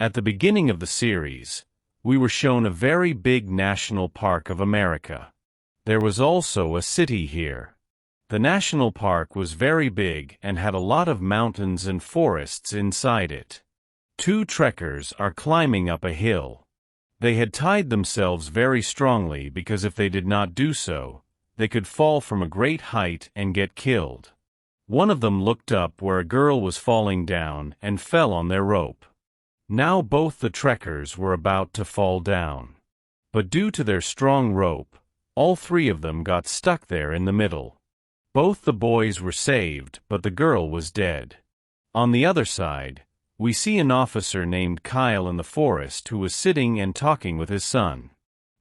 At the beginning of the series, we were shown a very big national park of America. There was also a city here. The national park was very big and had a lot of mountains and forests inside it. Two trekkers are climbing up a hill. They had tied themselves very strongly because if they did not do so, they could fall from a great height and get killed. One of them looked up where a girl was falling down and fell on their rope. Now both the trekkers were about to fall down. But due to their strong rope, all three of them got stuck there in the middle. Both the boys were saved, but the girl was dead. On the other side, we see an officer named Kyle in the forest who was sitting and talking with his son.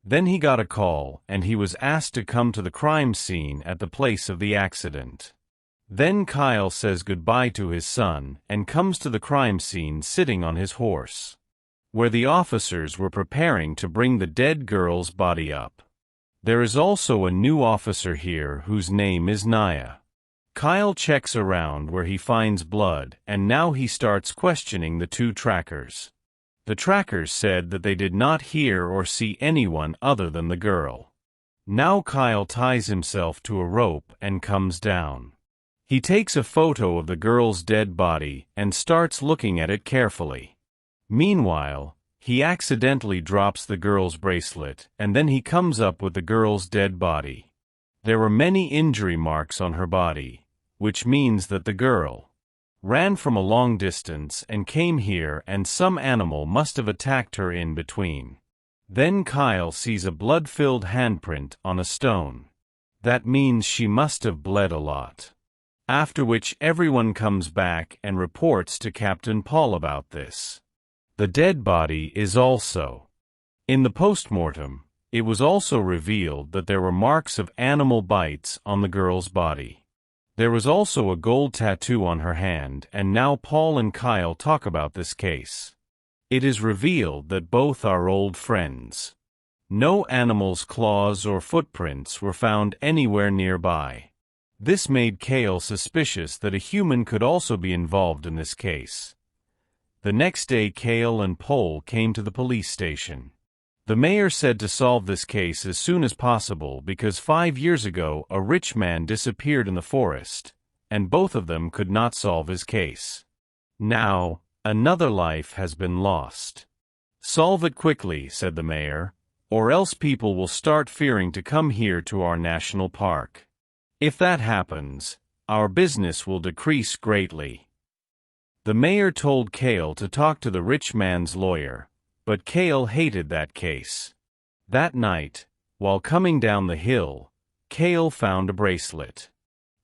Then he got a call and he was asked to come to the crime scene at the place of the accident. Then Kyle says goodbye to his son and comes to the crime scene sitting on his horse, where the officers were preparing to bring the dead girl's body up. There is also a new officer here whose name is Naya. Kyle checks around where he finds blood and now he starts questioning the two trackers. The trackers said that they did not hear or see anyone other than the girl. Now Kyle ties himself to a rope and comes down. He takes a photo of the girl's dead body and starts looking at it carefully. Meanwhile, he accidentally drops the girl's bracelet and then he comes up with the girl's dead body. There were many injury marks on her body, which means that the girl ran from a long distance and came here and some animal must have attacked her in between. Then Kyle sees a blood-filled handprint on a stone. That means she must have bled a lot. After which everyone comes back and reports to Captain Paul about this. The dead body is also. In the postmortem, it was also revealed that there were marks of animal bites on the girl's body. There was also a gold tattoo on her hand and now Paul and Kyle talk about this case. It is revealed that both are old friends. No animal's claws or footprints were found anywhere nearby. This made Kyle suspicious that a human could also be involved in this case. The next day Kyle and Paul came to the police station. The mayor said to solve this case as soon as possible because 5 years ago a rich man disappeared in the forest, and both of them could not solve his case. Now, another life has been lost. Solve it quickly, said the mayor, or else people will start fearing to come here to our national park. If that happens, our business will decrease greatly. The mayor told Kyle to talk to the rich man's lawyer, but Kyle hated that case. That night, while coming down the hill, Kyle found a bracelet.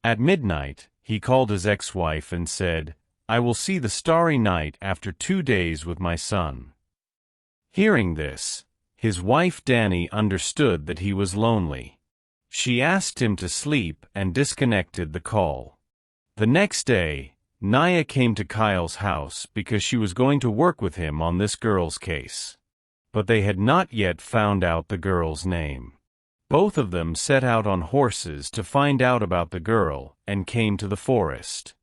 At midnight, he called his ex-wife and said, "I will see the starry night after 2 days with my son." Hearing this, his wife Danny understood that he was lonely. She asked him to sleep and disconnected the call. The next day, Naya came to Kyle's house because she was going to work with him on this girl's case. But they had not yet found out the girl's name. Both of them set out on horses to find out about the girl and came to the forest.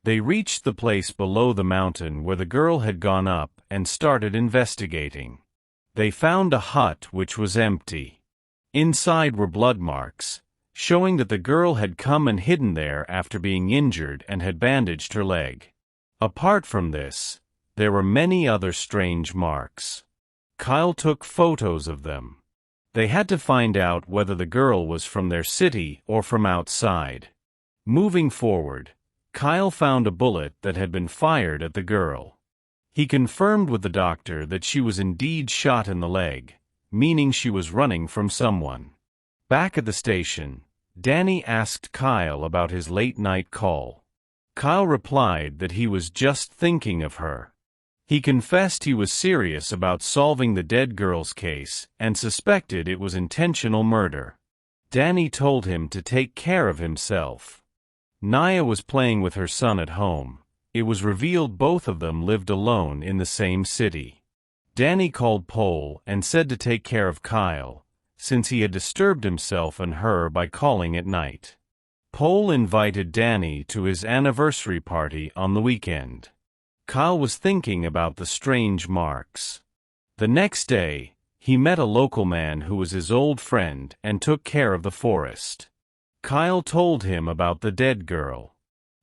They reached the place below the mountain where the girl had gone up and started investigating. They found a hut which was empty. Inside were blood marks, showing that the girl had come and hidden there after being injured and had bandaged her leg. Apart from this, there were many other strange marks. Kyle took photos of them. They had to find out whether the girl was from their city or from outside. Moving forward, Kyle found a bullet that had been fired at the girl. He confirmed with the doctor that she was indeed shot in the leg, meaning she was running from someone. Back at the station, Danny asked Kyle about his late-night call. Kyle replied that he was just thinking of her. He confessed he was serious about solving the dead girl's case and suspected it was intentional murder. Danny told him to take care of himself. Naya was playing with her son at home. It was revealed both of them lived alone in the same city. Danny called Paul and said to take care of Kyle, since he had disturbed himself and her by calling at night. Paul invited Danny to his anniversary party on the weekend. Kyle was thinking about the strange marks. The next day, he met a local man who was his old friend and took care of the forest. Kyle told him about the dead girl.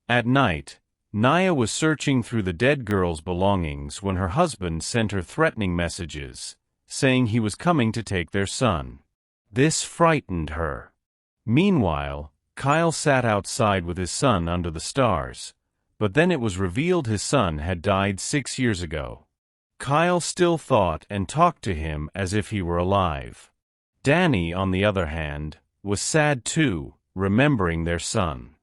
At night, Naya was searching through the dead girl's belongings when her husband sent her threatening messages, saying he was coming to take their son. This frightened her. Meanwhile, Kyle sat outside with his son under the stars, but then it was revealed his son had died 6 years ago. Kyle still thought and talked to him as if he were alive. Danny, on the other hand, was sad too, remembering their son.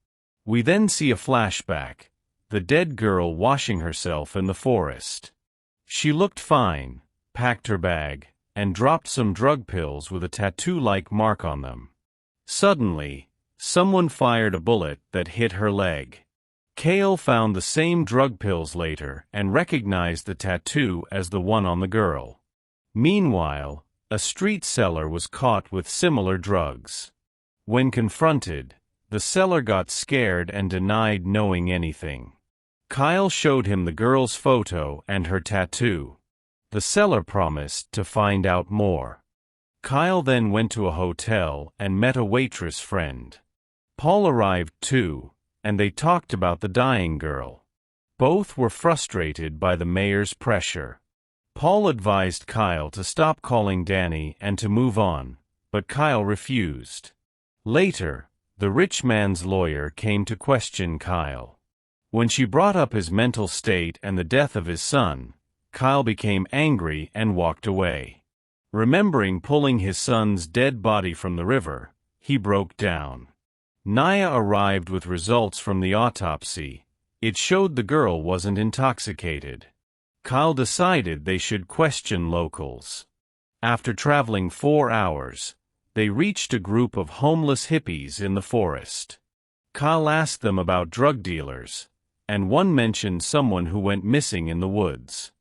We then see a flashback, the dead girl washing herself in the forest. She looked fine, packed her bag, and dropped some drug pills with a tattoo-like mark on them. Suddenly, someone fired a bullet that hit her leg. Kale found the same drug pills later and recognized the tattoo as the one on the girl. Meanwhile, a street seller was caught with similar drugs. When confronted, the seller got scared and denied knowing anything. Kyle showed him the girl's photo and her tattoo. The seller promised to find out more. Kyle then went to a hotel and met a waitress friend. Paul arrived too, and they talked about the dying girl. Both were frustrated by the mayor's pressure. Paul advised Kyle to stop calling Danny and to move on, but Kyle refused. Later, the rich man's lawyer came to question Kyle. When she brought up his mental state and the death of his son, Kyle became angry and walked away. Remembering pulling his son's dead body from the river, he broke down. Naya arrived with results from the autopsy. It showed the girl wasn't intoxicated. Kyle decided they should question locals. After traveling 4 hours, they reached a group of homeless hippies in the forest. Kyle asked them about drug dealers, and one mentioned someone who went missing in the woods.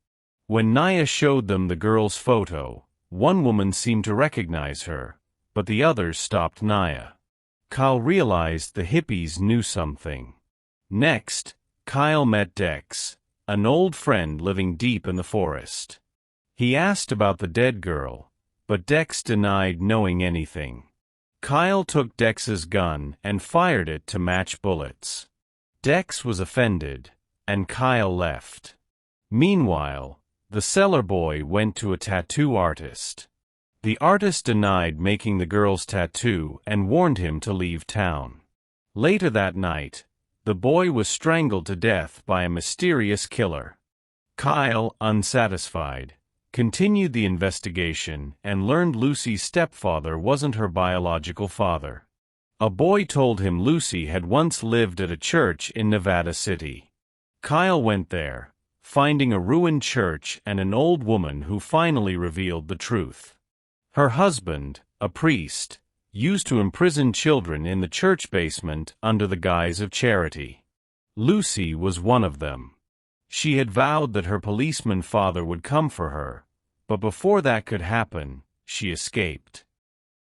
When Naya showed them the girl's photo, one woman seemed to recognize her, but the others stopped Naya. Kyle realized the hippies knew something. Next, Kyle met Dex, an old friend living deep in the forest. He asked about the dead girl, but Dex denied knowing anything. Kyle took Dex's gun and fired it to match bullets. Dex was offended, and Kyle left. Meanwhile, the cellar boy went to a tattoo artist. The artist denied making the girl's tattoo and warned him to leave town. Later that night, the boy was strangled to death by a mysterious killer. Kyle, unsatisfied, continued the investigation and learned Lucy's stepfather wasn't her biological father. A boy told him Lucy had once lived at a church in Nevada City. Kyle went there, finding a ruined church and an old woman who finally revealed the truth. Her husband, a priest, used to imprison children in the church basement under the guise of charity. Lucy was one of them. She had vowed that her policeman father would come for her, but before that could happen, she escaped.